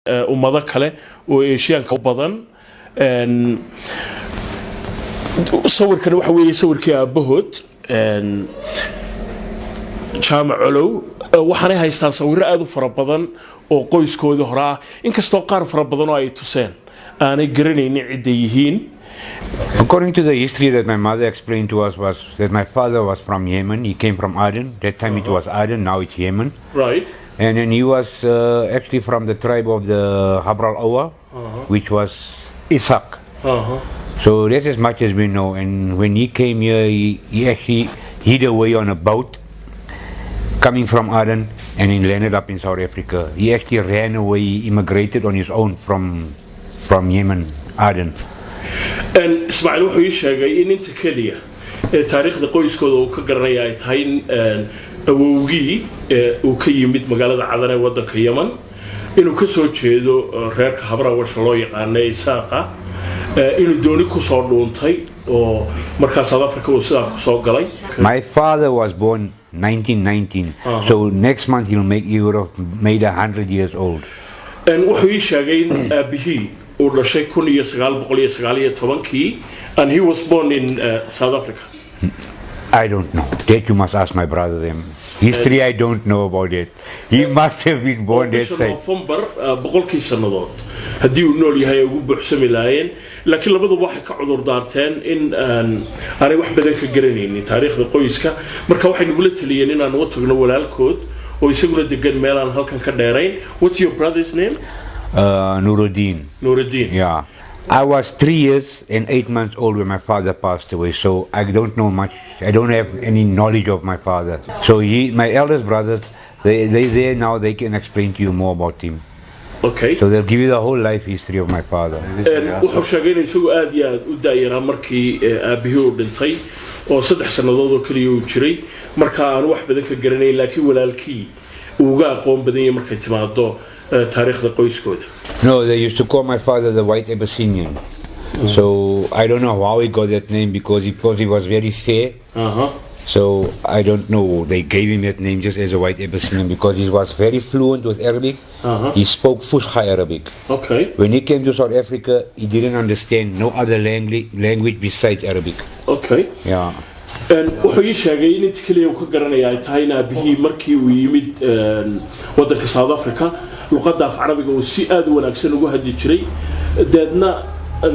ummado kale oo Asiaanka badan sawirkan waxa weeye sawirkii aabahood jaamac colow waxaanay haystaan sawirro aad u fara badan oo qoyskooda hore ah inkastoo qaar fara badan oo ay tuseen aanay garanaynin cid ay yihiin. According to the history that my mother explained to us was that my father was from Yemen. He came from Aden. That time it was Aden, now it's Yemen. Right. And then he was actually from the tribe of the Habral Awa, which was Ishaq. So that's as much as we know. And when he came here, he actually hid away on a boat coming from Aden and he landed up in South Africa. He actually ran away, he immigrated on his own from Yemen, Aden. And Ismail wuxuu sheegay in inta kaliya taariikhda qoyskooda uu ka garanaya ay tahay awowgii uu ka yimid magaalada Cadan ee wadanka Yemen inuu ka soo jeedo reerka Habrawasha loo yaqaan Isaaqa inuu dooni ku soo dhuuntay oo markaas South Africa uu sidaa ku soo galay. My father was born 1919, so next month he would have made 100 years old. And wuxuu sheegay in aabihii uu dhashay 1919 and he was born in South Africa. I don't know. That you must ask my brother them. History I don't know about it. He must have been born that side. November boqolkii sanadood hadii uu nool yahay ugu buuxsami laayeen laakiin labadu waxay ka cudur daarteen in aanay wax badan ka garanaynin taariikhda qoyska marka waxay nagu la taliyeen inaan u tagno walaalkood oo isaguna degan meel aan halkan ka dheerayn. What's your brother's name? Nuruddin. Nuruddin. Yeah. I was 3 years and 8 months old when my father passed away, so I don't know much. I don't have any knowledge of my father. So my eldest brothers, they there now, they can explain to you more about him. Okay. So they'll give you the whole life history of my father. wuxuu sheegay in isagu aad iyo aad u daayaraa markii aabihii uu dhintay oo 3 sanadood oo kaliya uu jiray marka aan wax badan ka garanayn laakiin walaalkii uu uga aqoon badan yahay markay timaado taariikhda qoyskooda. No, they used to call my father the White Abyssinian. So I don't know how he got that name because he was very fair. So I don't know. They gave him that name just as a White Abyssinian because he was very fluent with Arabic. He spoke Fusha Arabic. Okay. When he came to South Africa, he didn't understand no other language besides Arabic. Okay. Yeah. wuxuu sheegay in inta kaliya uu ka garanaya ay tahay aabihii markii uu yimid wadanka South Africa luqadda Carabiga uu si aad u wanaagsan ugu hadli jiray dadna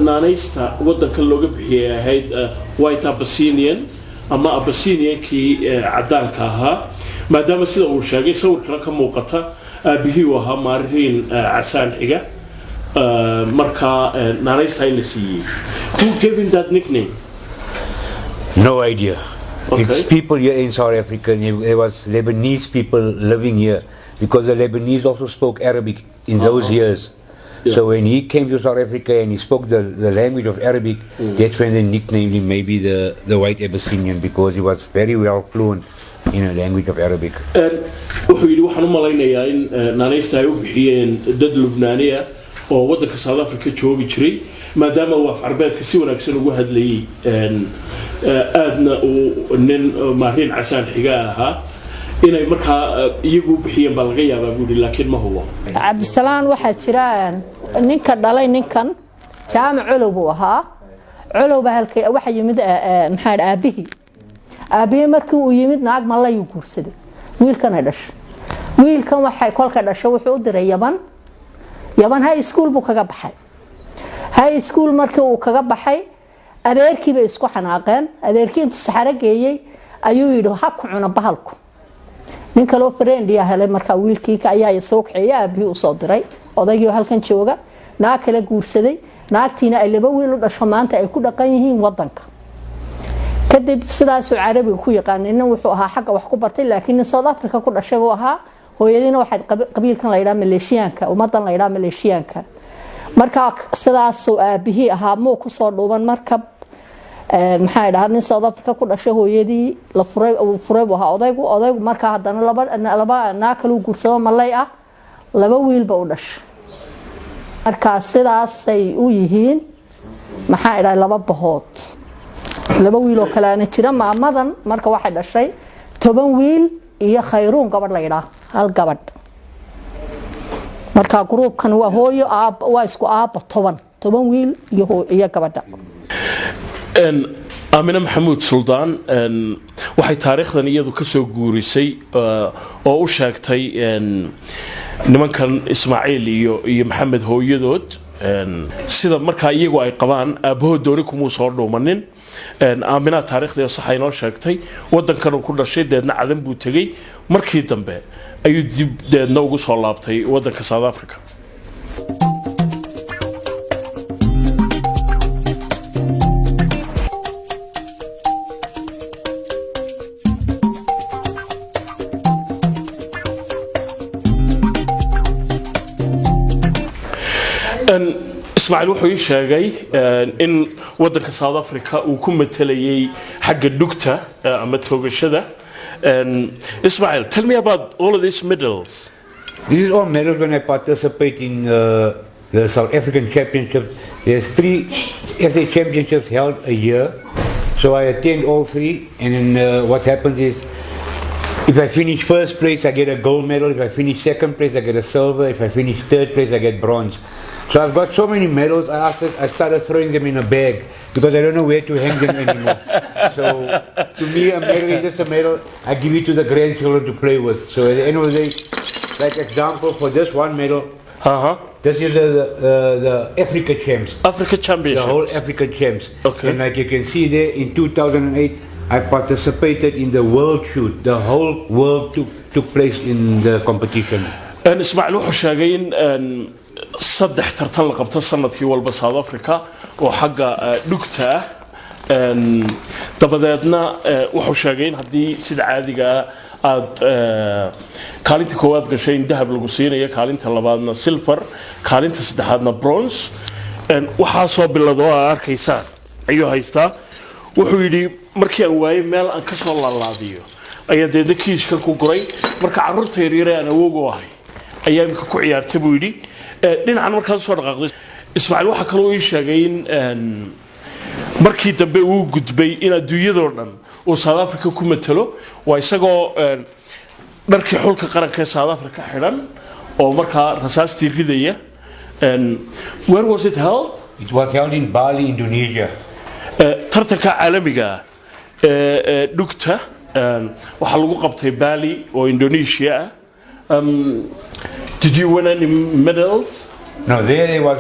naanaysta wadanka looga bixiyay ahayd White Abyssinian ama Abyssinian kii cadaanka ahaa maadaama sida uu sheegay sawirka ka muuqata aabihii uu ahaa Maariin Casaan xiga marka naanaysta ay la siiyay. Who gave him that nickname? No idea. Okay. It's people here in South Africa. There was Lebanese people living here because the Lebanese also spoke Arabic in those years. Yeah. So when he came to South Africa and he spoke the language of Arabic, that's when they nicknamed him maybe the White Abyssinian because he was very well fluent in the language of Arabic. wuxuu yidhi waxaan u malaynayaa in naanaysta ay u bixiyeen dad Lubnaani ah oo wadanka South Africa joogi jiray maadaama uu af Carabeedka si wanaagsan ugu hadlayay aadna uu nin Maariin Casaan xiga ahaa inay markaa iyagu bixiyeen baa laga yaabaa guudi laakiin ma hubo. Cabdisalaan waxa jira ninka dhalay ninkan Jaamac Colow buu ahaa Colow baa halkay waxa yimid maxaa aabihii markii uu yimid naag malay uu guursaday wiilkan ay dhashay wiilkan waxay kolka dhashay wuxuu u diray Yaban high school buu kaga baxay high school markii uu kaga baxay adeerkii bay isku xanaaqeen adeerkii intuu saxaro geeyay ayuu yidhi ha ku cuna bahalku ninka loo friend yahay marka wiilkii ka ayaa soo kiciyay aabihii u soo diray odaygii halkan jooga naag kala guursaday naagtiina ay laba wiil u dhasho maanta ay ku dhaqan yihiin wadanka kadib sidaas uu Carabiga ku yaqaanina wuxuu ahaa xagga wax ku bartay laakiin South Africa ku dhashay uu ahaa hooyadiina waxay qabiilkan la yiraahdo Maleeshiyaanka ummadan la yiraahdo Maleeshiyaanka marka sidaas uu aabihii ahaa muu ku soo dhuuban markab maxay dhahdeen South Africa ku dhashay hooyadii la furay waxa odaygu marka hadana laba naakal uu guursado malay ah laba wiilba u dhashay marka sidaas ay u yihiin maxay dhahay laba bahood laba wiil oo kale aan jira maamadan marka waxay dhashay 10 wiil iyo khayruun gabadh la yiraahdo hal gabadh marka groupkan waa hooyo aab waa isku aab 10 wiil iyo gabadha Amina Maxamuud Suldaan waxay taariikhdan iyadu ka soo guurisay oo u sheegtay nimankan Ismaaciil iyo Maxamed hooyadood sida marka iyagu ay qabaan aabahood dooni kuma soo dhoomanin Amina taariikhda sax ay noo sheegtay wadankan uu ku dhashay deedna cadan buu tagay markii dambe ayuu dib deedna ugu soo laabtay wadanka South Africa Ismaaciil wuxuu ii sheegay in wadanka South Africa uu ku matalayay xagga dhugta ama toogashada Ismaaciil tell me about all of these medals These are all medals when I participate in the South African Championships. There's 3 SA Championships held a year, so I attend all 3 and then what happens is if I finish first place I get a gold medal, if I finish second place I get a silver, if I finish third place I get bronze. So I've got so many medals, I started throwing them in a bag because I don't know where to hang them anymore. So to me a medal is just a medal, I give it to the grandchildren to play with. So at the end of the day, like example for this one medal, this is the Africa Champs. Africa Championship. The whole Africa Champs. Okay. And like you can see there in 2008, I participated in the world shoot. The whole world took place in the competition. And Ismaaciil wuxuu sheegay in saddex tartan la qabto sanadkii walba South Africa oo xagga dhugta dabadeedna wuxuu sheegay in hadii sida caadiga aad kaalinta koowaad gashay in dahab lagu siinayo kaalinta labaadna silver kaalinta saddexaadna bronze waxa soo bilowday oo arkaysaa ayuu haystaa wuxuu yiri markii aan waayay meel aan ka soo laalaadiyo ayaa deedna kiishkan ku guray marka carruurta yaryar aan awoog u ahay ayaa imka ku ciyaartay buu yiri dhinacan markaas soo dhaqaaqday Ismaaciil waxa kale oo ii sheegay in markii dambe uu gudbay in adduunyada dhan oo South Africa ku matalo waa isagoo dharkii xulka qaranka ee South Africa xiran oo markaa rasaastii ridaya where was it held? It was held in Bali, Indonesia. tartanka caalamiga dhugta waxa lagu qabtay Bali oo Indonesia did you win any medals? No, there was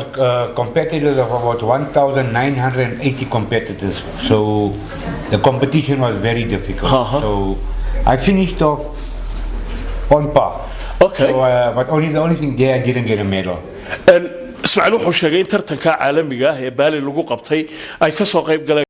competitors of about 1,980 competitors. So the competition was very difficult. So I finished off on par. Okay. So, but the only thing there I didn't get a medal. Ismaaciil wuxuu sheegay in tartanka caalamiga ah ee Bali lagu qabtay ay ka soo qayb galeen